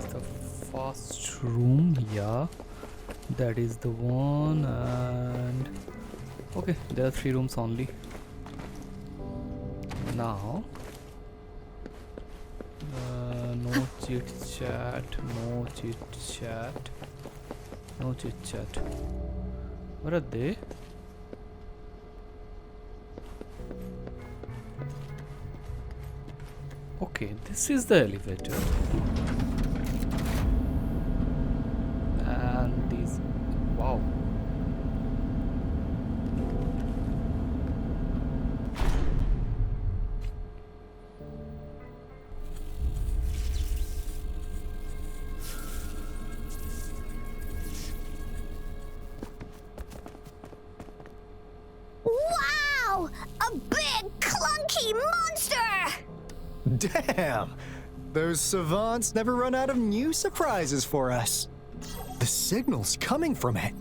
is the first room. Yeah, that is the one. And okay, there are 3 rooms only. Now no chit chat, no chit chat, no chit chat. Where are they? Okay, this is the elevator. And these, wow. Wow! A big, clunky monster! Damn! Those savants never run out of new surprises for us. The signal's coming from it.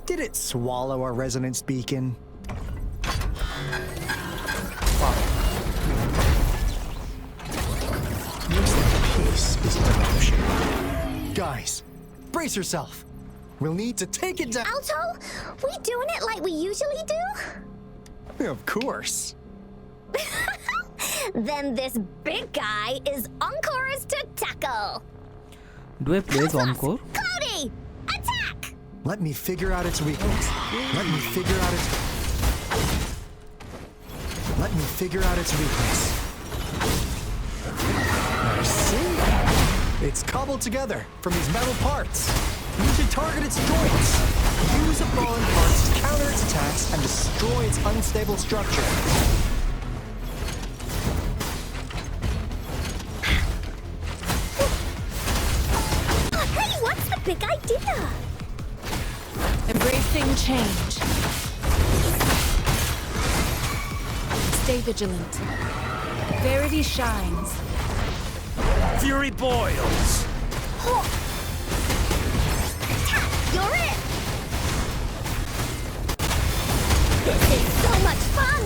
Did it swallow our resonance beacon? Looks like peace is an option. Guys, brace yourself. We'll need to take it down. Alto, we doing it like we usually do? Of course. Then this big guy is Encore's to tackle. Do I play as Help us! Encore? Cody, attack! Let me figure out its weakness. Let me figure out its... Let me figure out its weakness. I see. It's cobbled together from these metal parts. You should target its joints. Use a fallen parts to counter its attacks and destroy its unstable structure. Hey, what's the big idea? Embracing change. Stay vigilant. Verity shines. Fury boils. You're it! This is so much fun!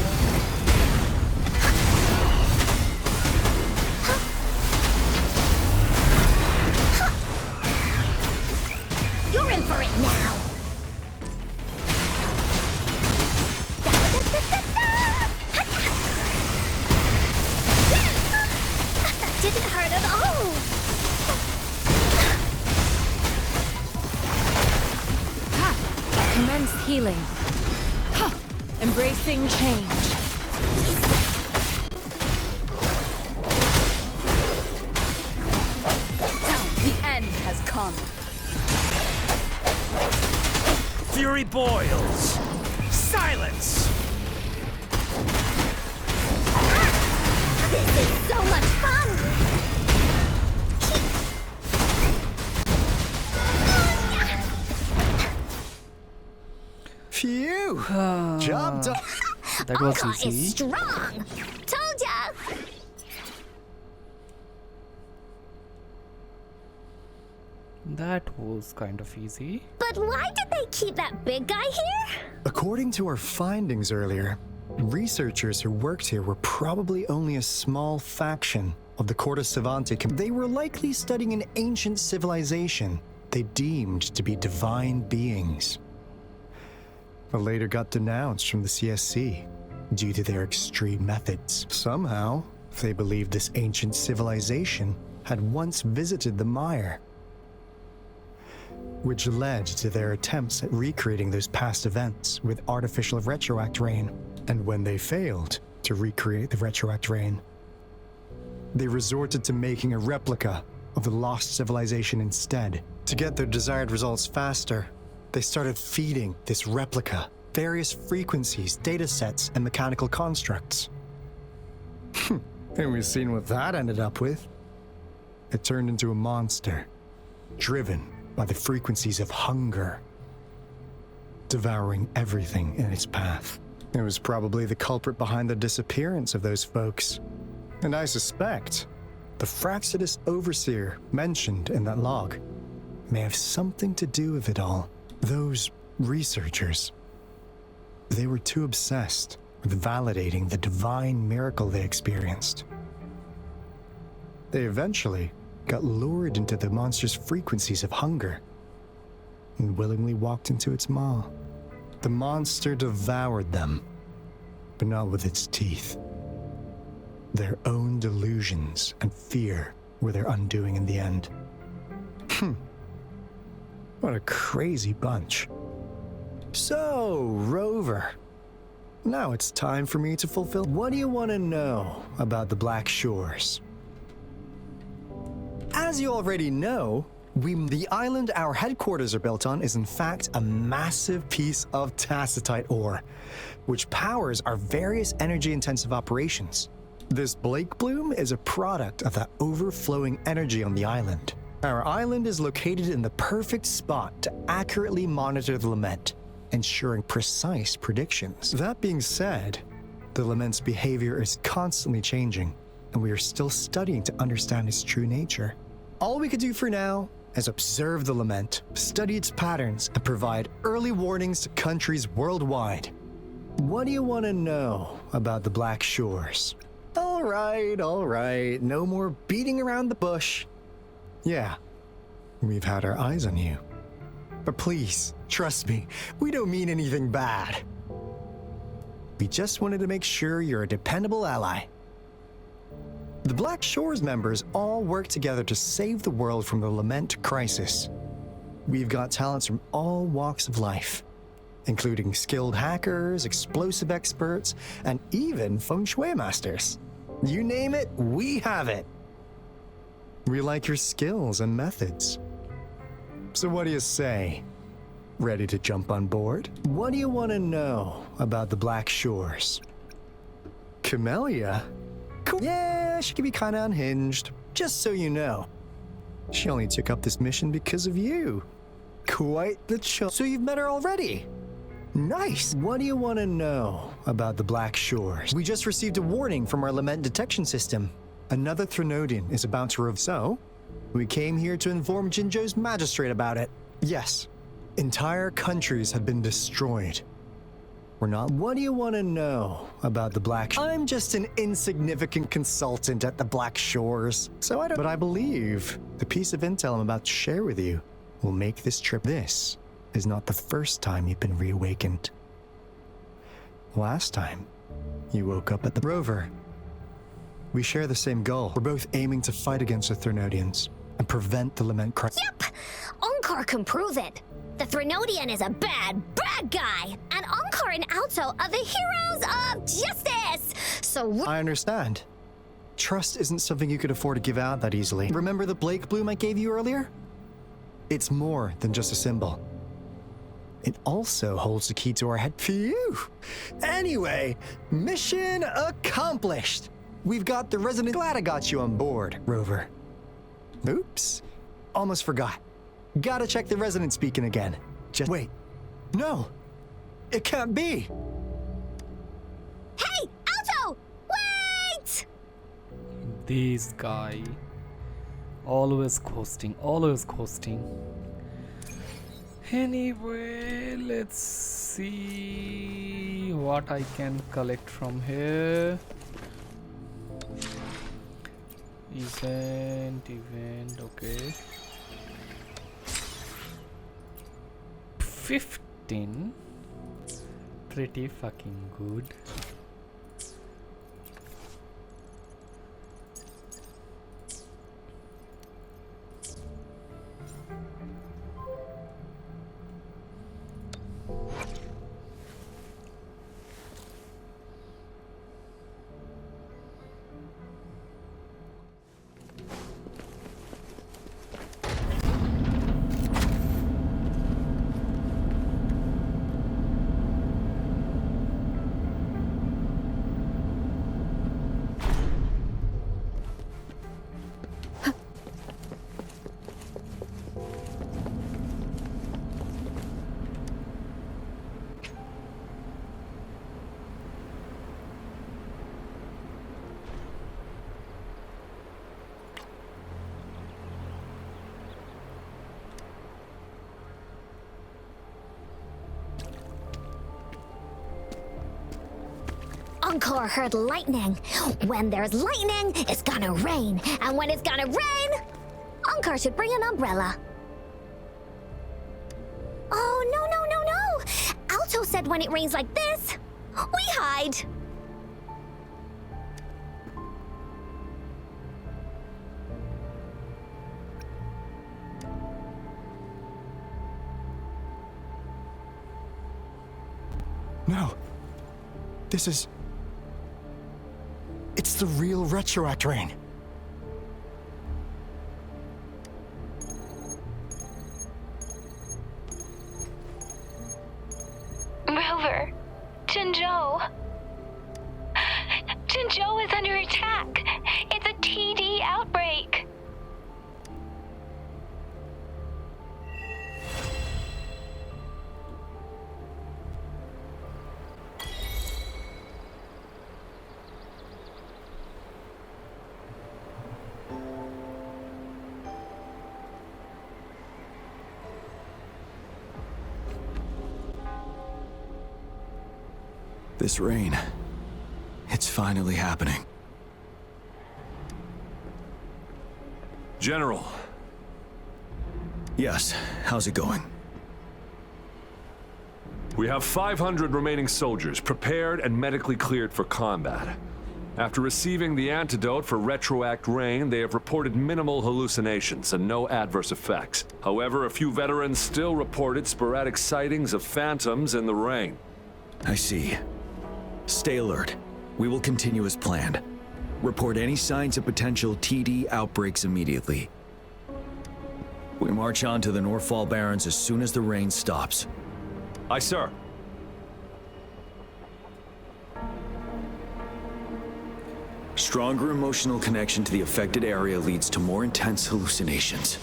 You're in for it now! Didn't hurt at all! Commence healing. Huh. Embracing change. The end has come. Fury boils. Silence. This is so much fun! Phew! Job done. That was Encore is easy. strong! Told ya! That was kind of easy. But why did they keep that big guy here? According to our findings earlier, researchers who worked here were probably only a small faction of the Corte Savante. They were likely studying an ancient civilization they deemed to be divine beings, but later got denounced from the CSC due to their extreme methods. Somehow, they believed this ancient civilization had once visited the mire, which led to their attempts at recreating those past events with artificial retroact rain. And when they failed to recreate the retroact rain, they resorted to making a replica of the lost civilization instead. To get their desired results faster, they started feeding this replica various frequencies, data sets, and mechanical constructs. And we've seen what that ended up with. It turned into a monster, driven by the frequencies of hunger, devouring everything in its path. It was probably the culprit behind the disappearance of those folks. And I suspect the Fraxidus Overseer mentioned in that log may have something to do with it all. Those researchers, they were too obsessed with validating the divine miracle they experienced. They eventually got lured into the monster's frequencies of hunger and willingly walked into its maw. The monster devoured them, but not with its teeth. Their own delusions and fear were their undoing in the end. What a crazy bunch. So, Rover, now it's time for me to fulfill. What do you want to know about the Black Shores? As you already know, the island our headquarters are built on is in fact a massive piece of tacitite ore, which powers our various energy-intensive operations. This Blake Bloom is a product of that overflowing energy on the island. Our island is located in the perfect spot to accurately monitor the lament, ensuring precise predictions. That being said, the lament's behavior is constantly changing, and we are still studying to understand its true nature. All we could do for now is observe the lament, study its patterns, and provide early warnings to countries worldwide. What do you want to know about the Black Shores? All right, no more beating around the bush. Yeah, we've had our eyes on you. But please, trust me, we don't mean anything bad. We just wanted to make sure you're a dependable ally. The Black Shores members all work together to save the world from the lament crisis. We've got talents from all walks of life, including skilled hackers, explosive experts, and even feng shui masters. You name it, we have it. We like your skills and methods. So what do you say? Ready to jump on board? What do you want to know about the Black Shores? Camellia? Cool. Yeah, she can be kind of unhinged, just so you know. She only took up this mission because of you. Quite the chill. So you've met her already? Nice. What do you want to know about the Black Shores? We just received a warning from our lament detection system. Another Threnodian is about to so we came here to inform Jinzhou's magistrate about it. Yes, entire countries have been destroyed. We're not. What do you want to know about the Black Shores? I'm just an insignificant consultant at the Black Shores, so I don't. But I believe the piece of intel I'm about to share with you will make this trip. This is not the first time you've been reawakened. Last time, you woke up at the Rover. We share the same goal. We're both aiming to fight against the Threnodians and prevent the lament crisis. Yep! Onkar can prove it. The Threnodian is a bad, bad guy, and Onkar and Alto are the heroes of justice! So I understand. Trust isn't something you could afford to give out that easily. Remember the Blake Bloom I gave you earlier? It's more than just a symbol. It also holds the key to our head. Phew! Anyway, mission accomplished! We've got the resident. Glad I got you on board, Rover. Oops. Almost forgot. Gotta check the resident speaking again. Just wait. No! It can't be! Hey, Alto! Wait! This guy. Always coasting, always coasting. Anyway, let's see what I can collect from here. Event, okay. 15. Pretty fucking good. Onkar heard lightning. When there's lightning, it's gonna rain. And when it's gonna rain, Ankar should bring an umbrella. Oh, no, no, no, no! Alto said when it rains like this, we hide. No. This is... It's the real retroact rain. Rover, Jinzhou. Jinzhou is under attack. It's a TD outbreak. This rain, it's finally happening. General. Yes, how's it going? We have 500 remaining soldiers prepared and medically cleared for combat. After receiving the antidote for retroact rain, they have reported minimal hallucinations and no adverse effects. However, a few veterans still reported sporadic sightings of phantoms in the rain. I see. Stay alert. We will continue as planned. Report any signs of potential TD outbreaks immediately. We march on to the Northfall Barrens as soon as the rain stops. Aye, sir. Stronger emotional connection to the affected area leads to more intense hallucinations.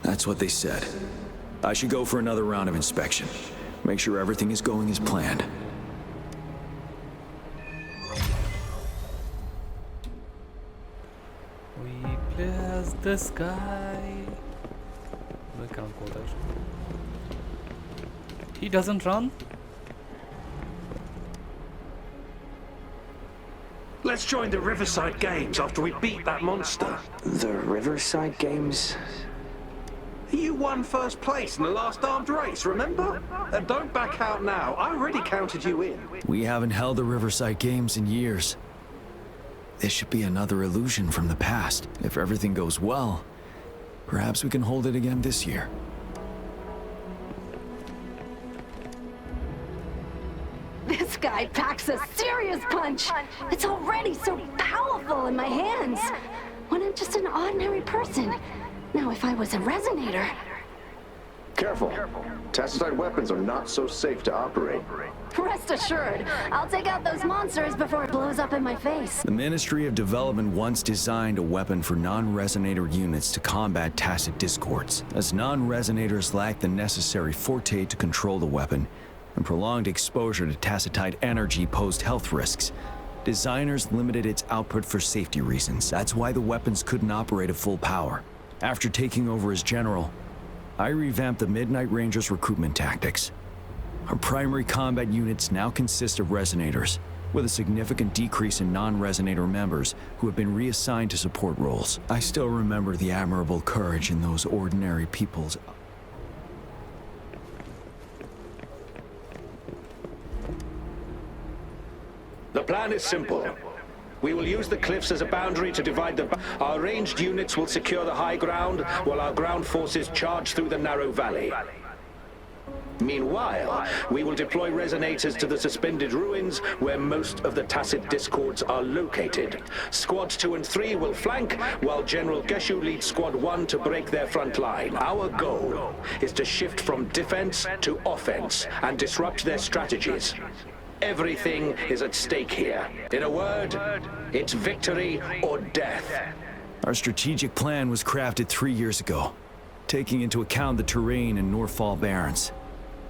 That's what they said. I should go for another round of inspection. Make sure everything is going as planned. We play as this guy. We cannot go there. He doesn't run. Let's join the Riverside Games after we beat that monster. The Riverside Games? You won first place in the last armed race, remember? And don't back out now. I already counted you in. We haven't held the Riverside Games in years. This should be another illusion from the past. If everything goes well, perhaps we can hold it again this year. This guy packs a serious punch. It's already so powerful in my hands. When I'm just an ordinary person. Now, if I was a resonator... Careful. Tacitite weapons are not so safe to operate. Rest assured, I'll take out those monsters before it blows up in my face. The Ministry of Development once designed a weapon for non-resonator units to combat tacit discords, as non-resonators lack the necessary forte to control the weapon, and prolonged exposure to tacitite energy posed health risks. Designers limited its output for safety reasons. That's why the weapons couldn't operate at full power. After taking over as general, I revamped the Midnight Rangers' recruitment tactics. Our primary combat units now consist of resonators, with a significant decrease in non-resonator members who have been reassigned to support roles. I still remember the admirable courage in those ordinary people's... The plan is simple. We will use the cliffs as a boundary to divide the... Our ranged units will secure the high ground, while our ground forces charge through the narrow valley. Meanwhile, we will deploy resonators to the suspended ruins, where most of the tacit discords are located. Squads 2 and 3 will flank, while General Geshu leads Squad 1 to break their front line. Our goal is to shift from defense to offense, and disrupt their strategies. Everything is at stake here. In a word, it's victory or death. Our strategic plan was crafted 3 years ago, taking into account the terrain in Northfall Barrens.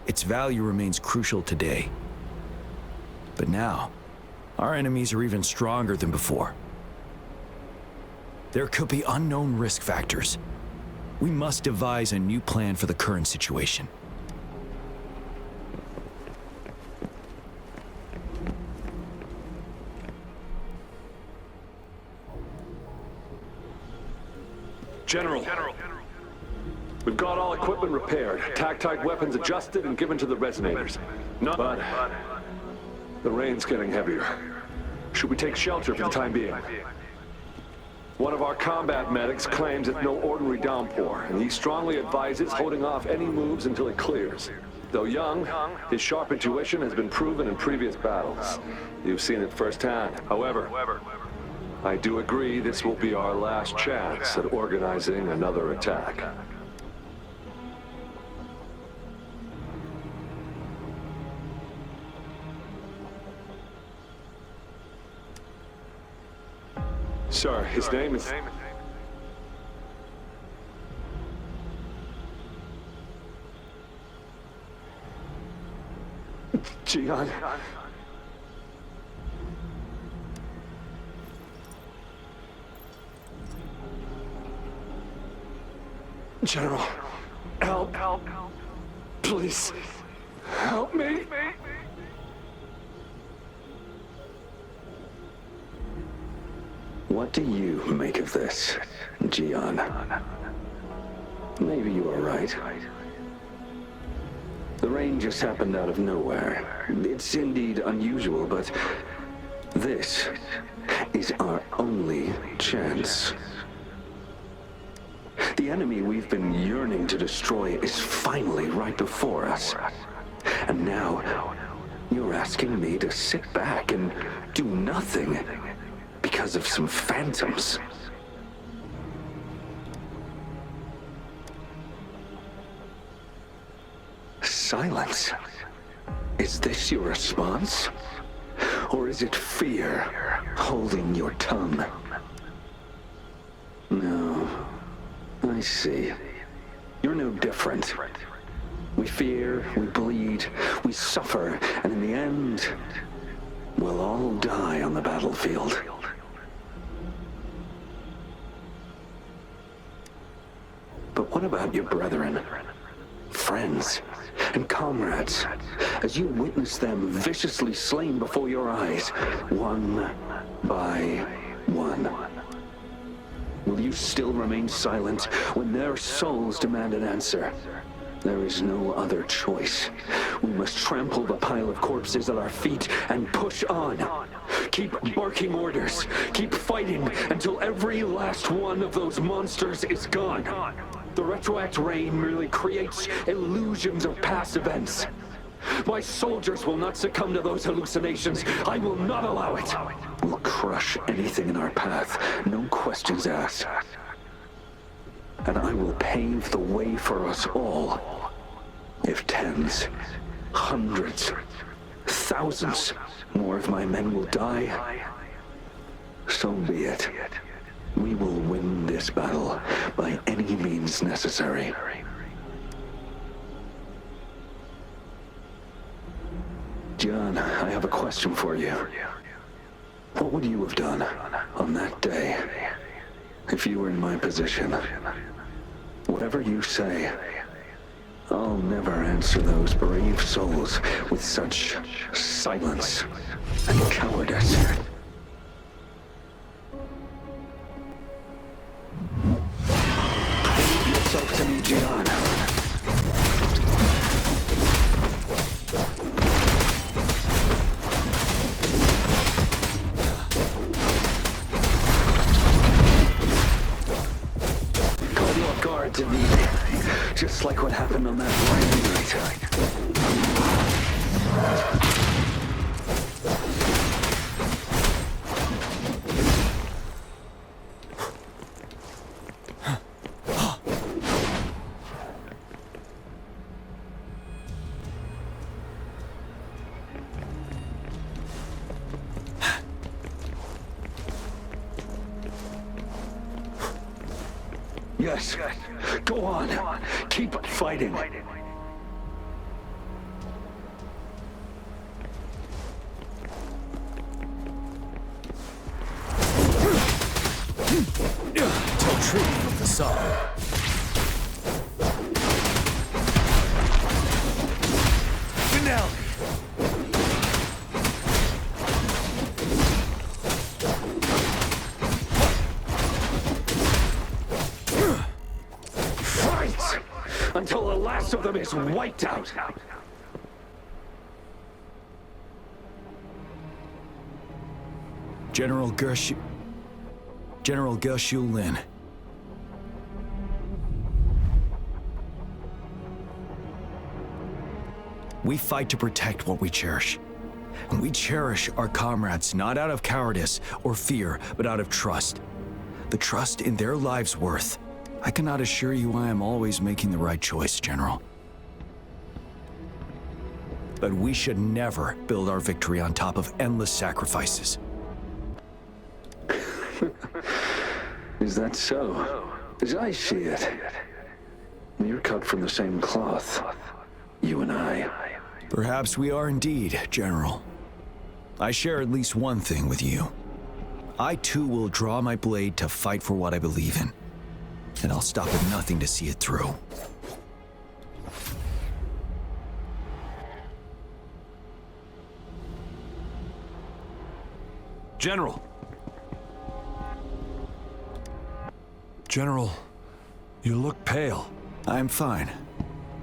Its value remains crucial today. But now, our enemies are even stronger than before. There could be unknown risk factors. We must devise a new plan for the current situation. General, We've got all equipment repaired, tactite weapons adjusted and given to the resonators. But the rain's getting heavier. Should we take shelter for the time being? One of our combat medics claims it's no ordinary downpour, and he strongly advises holding off any moves until it clears. Though young, his sharp intuition has been proven in previous battles. You've seen it firsthand. However, I do agree this will be our last chance at organizing another attack. Sir, his name is... Jiyan. General, help. Please, help me. What do you make of this, Jiyan? Maybe you are right. The rain just happened out of nowhere. It's indeed unusual, but this is our only chance. The enemy we've been yearning to destroy is finally right before us. And now, you're asking me to sit back and do nothing because of some phantoms. Silence. Is this your response? Or is it fear holding your tongue? No. I see. You're no different. We fear, we bleed, we suffer, and in the end, we'll all die on the battlefield. But what about your brethren, friends, and comrades, as you witness them viciously slain before your eyes, one by one? Will you still remain silent when their souls demand an answer? There is no other choice. We must trample the pile of corpses at our feet and push on. Keep barking orders. Keep fighting until every last one of those monsters is gone. The retroact rain merely creates illusions of past events. My soldiers will not succumb to those hallucinations. I will not allow it. We'll crush anything in our path, no questions asked. And I will pave the way for us all. If tens, hundreds, thousands more of my men will die, so be it. We will win this battle by any means necessary. Jiyan, I have a question for you. What would you have done on that day if you were in my position? Whatever you say, I'll never answer those brave souls with such silence and cowardice. Prove yourself to me, Jiyan. To me, just like what happened on that rainy night. Yes, go on. Keep fighting. Tell truth of the song. Finale. last of them is wiped out. General Geshu Lin. We fight to protect what we cherish. And we cherish our comrades not out of cowardice or fear, but out of trust. The trust in their lives' worth. I cannot assure you I am always making the right choice, General. But we should never build our victory on top of endless sacrifices. Is that so? As I see it, you're cut from the same cloth, you and I. Perhaps we are indeed, General. I share at least one thing with you. I too will draw my blade to fight for what I believe in. And I'll stop at nothing to see it through. General! General, you look pale. I'm fine.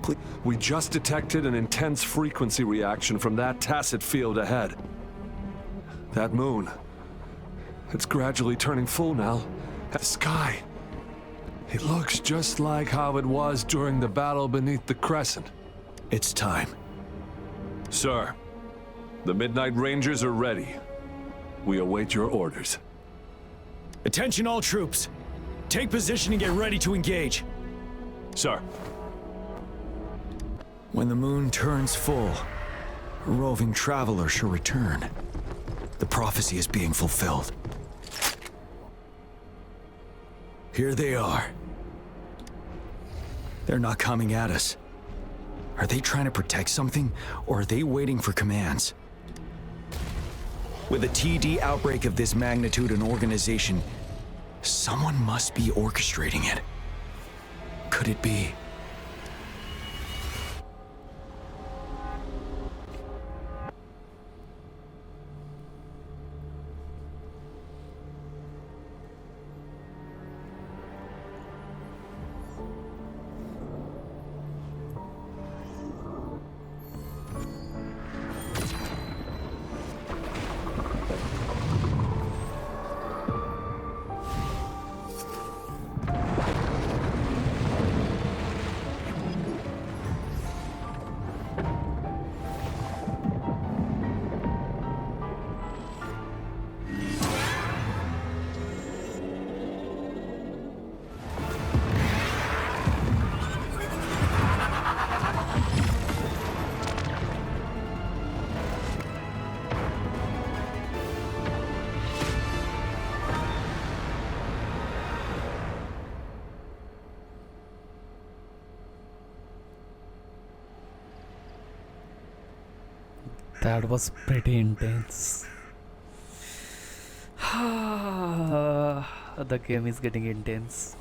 Please. We just detected an intense frequency reaction from that tacit field ahead. That moon, it's gradually turning full now. The sky, it looks just like how it was during the battle beneath the crescent. It's time. Sir, the Midnight Rangers are ready. We await your orders. Attention all troops. Take position and get ready to engage. Sir. When the moon turns full, a roving traveler shall return. The prophecy is being fulfilled. Here they are. They're not coming at us. Are they trying to protect something, or are they waiting for commands? With a TD outbreak of this magnitude and organization, someone must be orchestrating it. Could it be? That was pretty intense. The game is getting intense.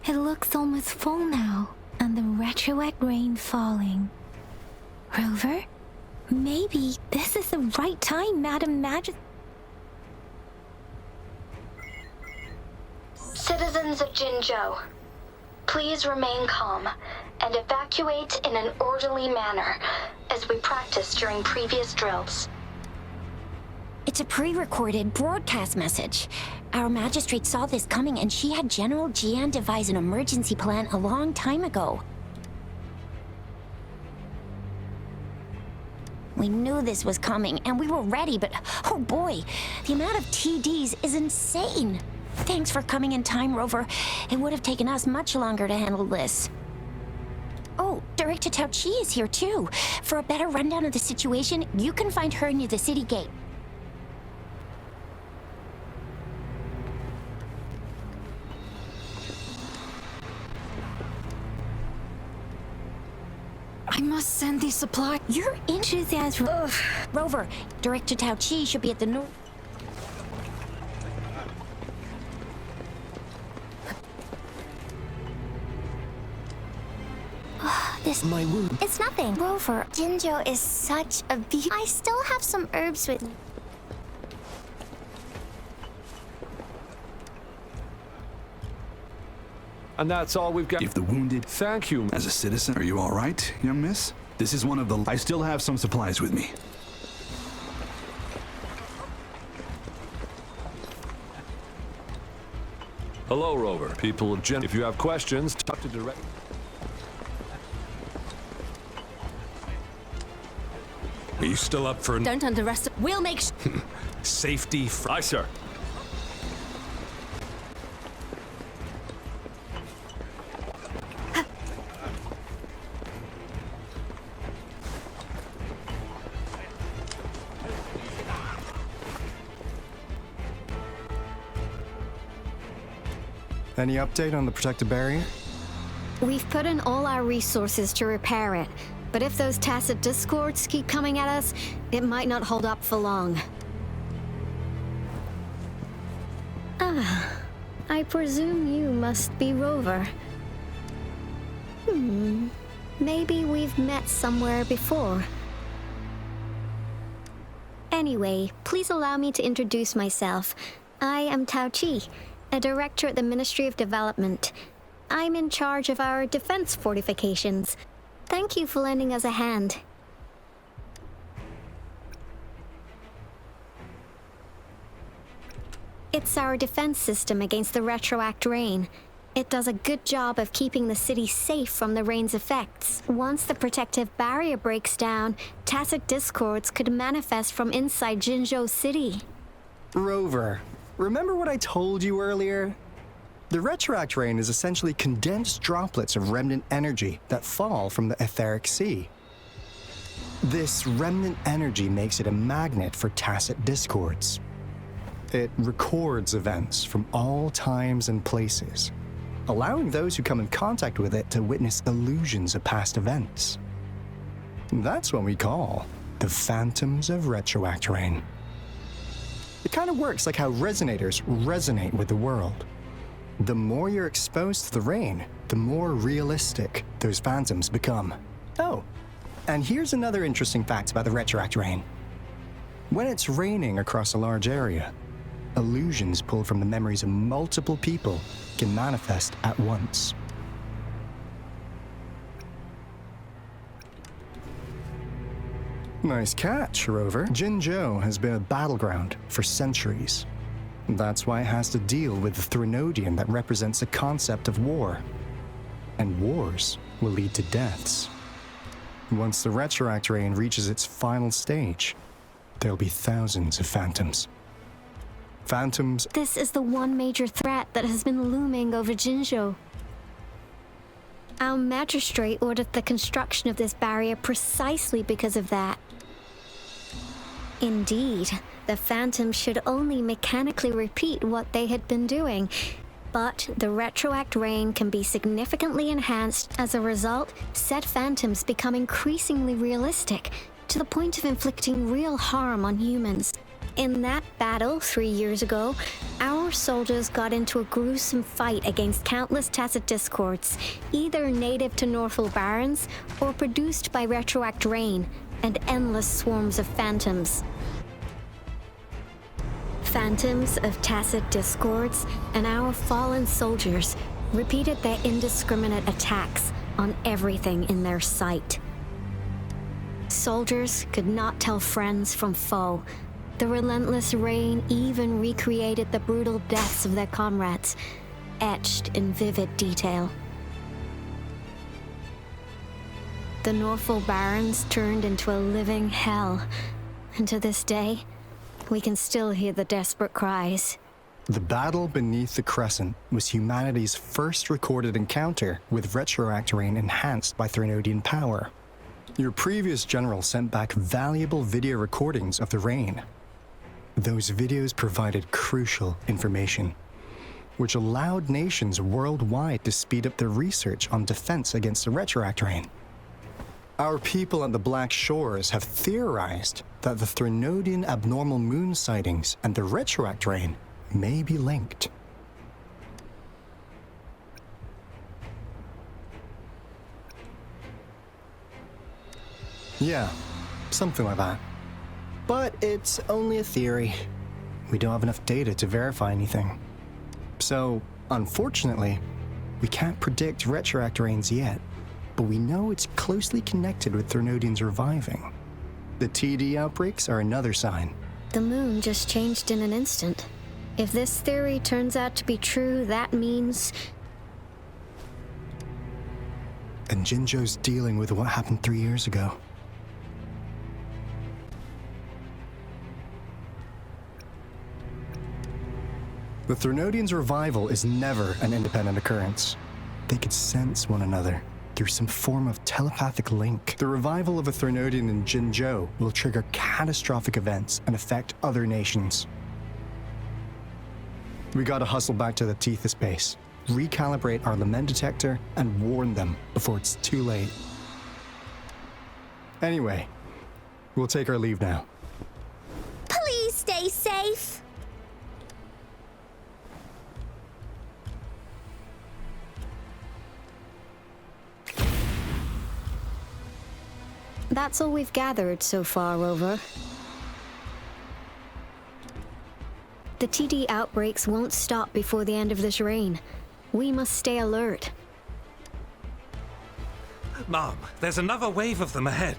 It looks almost full now, and the retroact rain falling. Rover, maybe this is the right time, Madam Majesty. Citizens of Jinzhou, please remain calm and evacuate in an orderly manner as we practiced during previous drills. It's a pre-recorded broadcast message. Our magistrate saw this coming and she had General Jiyan devise an emergency plan a long time ago. We knew this was coming and we were ready, but oh boy, the amount of TDs is insane. Thanks for coming in time, Rover. It would have taken us much longer to handle this. Oh, Director Tao Chi is here too. For a better rundown of the situation, you can find her near the city gate. I must send these supplies. Your enthusiasm. Ugh. Rover, Director Tao Chi should be at the north. this? My wound. It's nothing. Rover, Jinzhou is such a beauty. I still have some herbs with me. And that's all we've got. If the wounded... Thank you. As a citizen, are you all right, young miss? This is one of the... I still have some supplies with me. Hello, Rover. People of Gen... If you have questions, talk to direct... Are you still up for... Don't underestimate... We'll make safety for... Aye, sir. Any update on the protective barrier? We've put in all our resources to repair it, but if those tacit discords keep coming at us, it might not hold up for long. Ah, I presume you must be Rover. Maybe we've met somewhere before. Anyway, please allow me to introduce myself. I am Tao Chi, a director at the Ministry of Development. I'm in charge of our defense fortifications. Thank you for lending us a hand. It's our defense system against the retroact rain. It does a good job of keeping the city safe from the rain's effects. Once the protective barrier breaks down, tacit discords could manifest from inside Jinzhou City. Rover, remember what I told you earlier? The retroact rain is essentially condensed droplets of remnant energy that fall from the etheric sea. This remnant energy makes it a magnet for tacit discords. It records events from all times and places, allowing those who come in contact with it to witness illusions of past events. That's what we call the phantoms of retroact rain. It kind of works like how resonators resonate with the world. The more you're exposed to the rain, the more realistic those phantoms become. Oh, and here's another interesting fact about the retroact rain. When it's raining across a large area, illusions pulled from the memories of multiple people can manifest at once. Nice catch, Rover. Jinzhou has been a battleground for centuries. That's why it has to deal with the Threnodian that represents the concept of war. And wars will lead to deaths. Once the retroact rain reaches its final stage, there'll be thousands of phantoms. Phantoms. This is the one major threat that has been looming over Jinzhou. Our magistrate ordered the construction of this barrier precisely because of that. Indeed, the phantoms should only mechanically repeat what they had been doing, but the retroact rain can be significantly enhanced. As a result, said phantoms become increasingly realistic, to the point of inflicting real harm on humans. In that battle 3 years ago, our soldiers got into a gruesome fight against countless tacit discords, either native to Northwell Barrens or produced by retroact rain and endless swarms of phantoms. Phantoms of tacit discords and our fallen soldiers repeated their indiscriminate attacks on everything in their sight. Soldiers could not tell friends from foe. The relentless rain even recreated the brutal deaths of their comrades, etched in vivid detail. The Northwell Barrens turned into a living hell, and to this day, we can still hear the desperate cries. The battle beneath the Crescent was humanity's first recorded encounter with retroact rain enhanced by Threnodian power. Your previous general sent back valuable video recordings of the rain. Those videos provided crucial information, which allowed nations worldwide to speed up their research on defense against the retroact rain. Our people at the Black Shores have theorized that the Threnodian abnormal moon sightings and the retroact rain may be linked. Yeah, something like that. But it's only a theory. We don't have enough data to verify anything. So, unfortunately, we can't predict retroact rains yet, but we know it's closely connected with Threnodians reviving. The TD outbreaks are another sign. The moon just changed in an instant. If this theory turns out to be true, that means... And Jinzhou's dealing with what happened 3 years ago. The Threnodians' revival is never an independent occurrence. They could sense one another through some form of telepathic link. The revival of a Threnodian in Jinzhou will trigger catastrophic events and affect other nations. We gotta hustle back to the Tethys base, recalibrate our lament detector, and warn them before it's too late. Anyway, we'll take our leave now. Please stay safe. That's all we've gathered so far, Rover. The TD outbreaks won't stop before the end of this reign. We must stay alert. Mom, there's another wave of them ahead.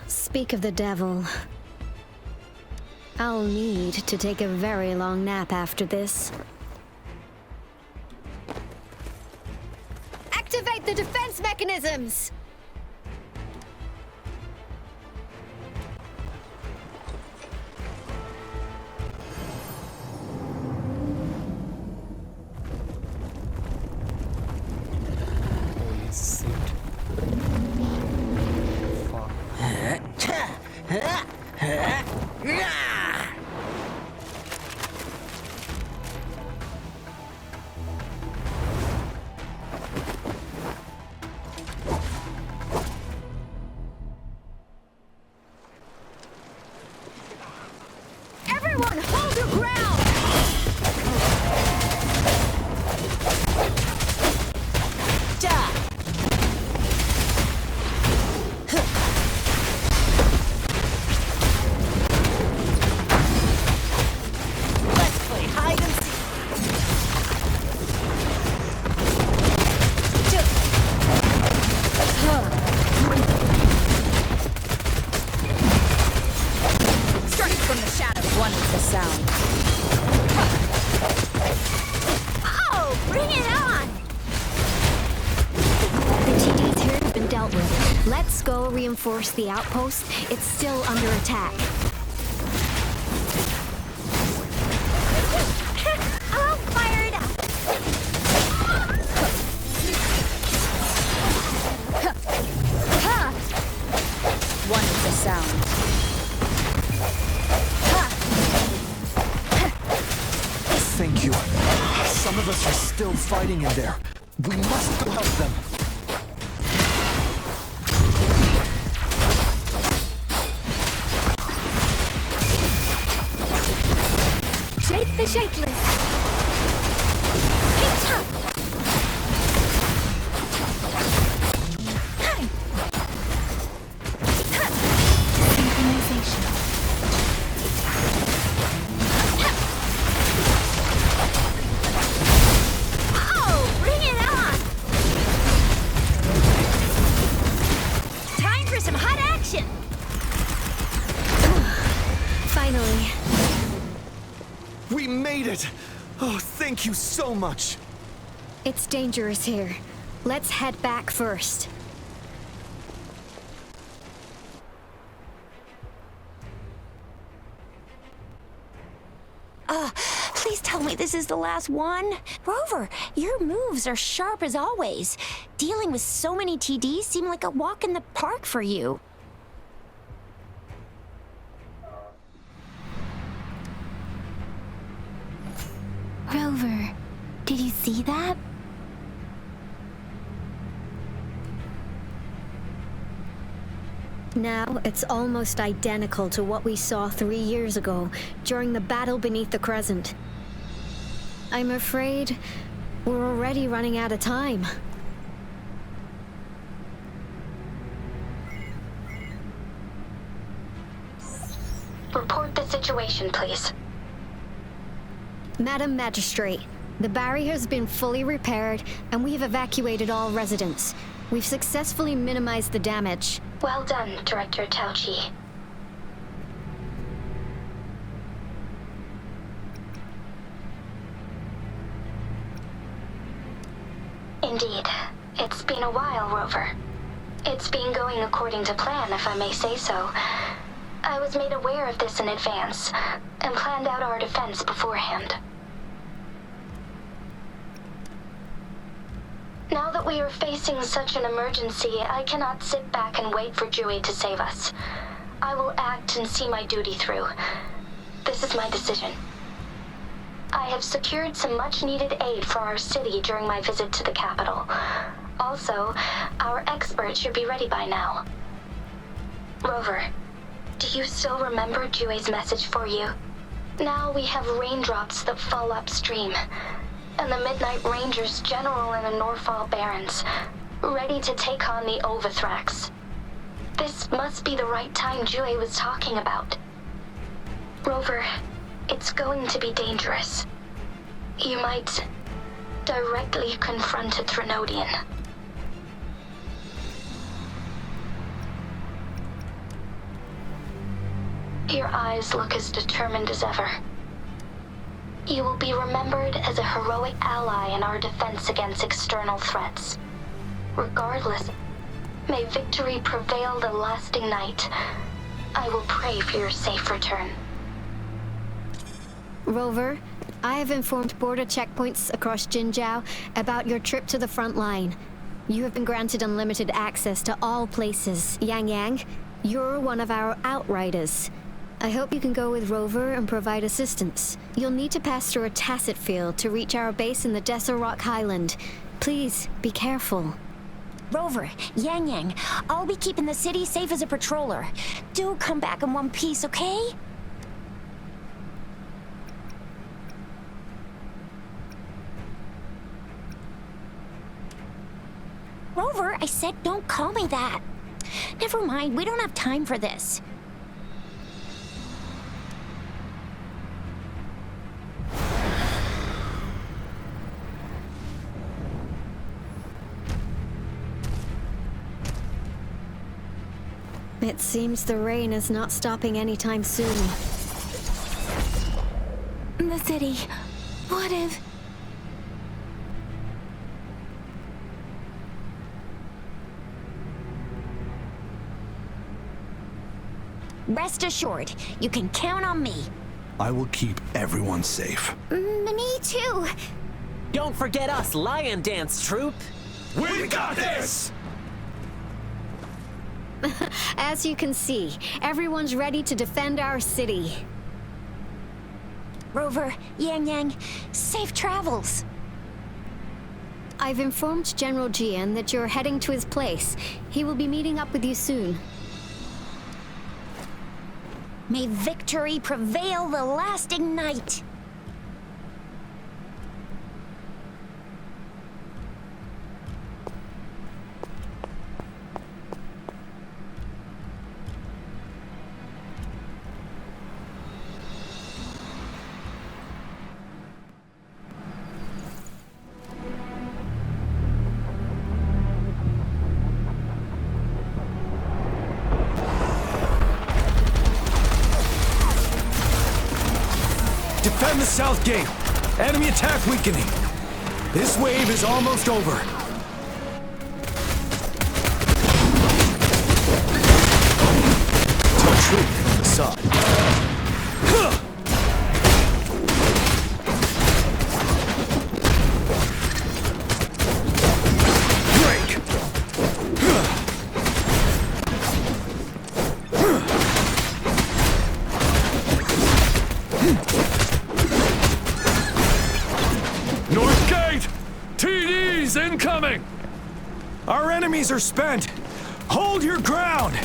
Speak of the devil. I'll need to take a very long nap after this. Activate the defense mechanisms! Holy shit. Fuck. Everyone, hold your ground! Let's play hide and seek. Strike from the shadows. One is the sound. Oh, bring it on! The TDs here have been dealt with. Let's go reinforce the outpost. It's still under attack. I'll fire it up. One is the sound. Thank you. Some of us are still fighting in there. We must go help them. Shake the shakeless. Hey, up. Synchronization. Oh, bring it on! Time for some hot action. Finally. We made it! Oh, thank you so much! It's dangerous here. Let's head back first. Please tell me this is the last one. Rover, your moves are sharp as always. Dealing with so many TDs seemed like a walk in the park for you. Rover, did you see that? Now it's almost identical to what we saw 3 years ago during the battle beneath the Crescent. I'm afraid we're already running out of time. situation, please. Madam Magistrate, the barrier has been fully repaired, and we have evacuated all residents. We've successfully minimized the damage. Well done, Director Tauchi. Indeed. It's been a while, Rover. It's been going according to plan, if I may say so. I was made aware of this in advance, and planned out our defense beforehand. Now that we are facing such an emergency, I cannot sit back and wait for Jiyan to save us. I will act and see my duty through. This is my decision. I have secured some much-needed aid for our city during my visit to the capital. Also, our expert should be ready by now. Rover, do you still remember Jiyan's message for you? Now we have raindrops that fall upstream, and the Midnight Rangers General in the Norfall Barrens, ready to take on the Overthrax. This must be the right time Jiyan was talking about. Rover, it's going to be dangerous. You might directly confront a Threnodian. Your eyes look as determined as ever. You will be remembered as a heroic ally in our defense against external threats. Regardless, may victory prevail the lasting night. I will pray for your safe return. Rover, I have informed border checkpoints across Jinjiao about your trip to the front line. You have been granted unlimited access to all places. Yang, you're one of our outriders. I hope you can go with Rover and provide assistance. You'll need to pass through a tacit field to reach our base in the Desert Rock Highland. Please, be careful. Rover, Yang, I'll be keeping the city safe as a patroller. Do come back in one piece, okay? Rover, I said don't call me that. Never mind, we don't have time for this. It seems the rain is not stopping anytime soon. The city. What if... Rest assured, you can count on me. I will keep everyone safe. Me too. Don't forget us, Lion Dance Troop. We got this! As you can see, everyone's ready to defend our city. Rover, Yang, safe travels. I've informed General Jiyan that you're heading to his place. He will be meeting up with you soon. May victory prevail the lasting night. Defend the south gate. Enemy attack weakening. This wave is almost over. Retreat from the side. Incoming! Our enemies are spent! Hold your ground!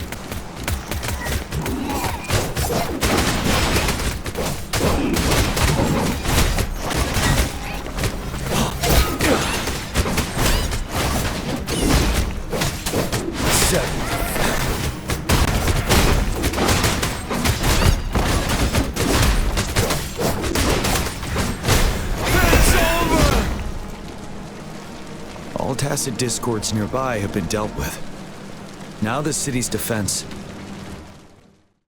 Tacit discords nearby have been dealt with. Now the city's defense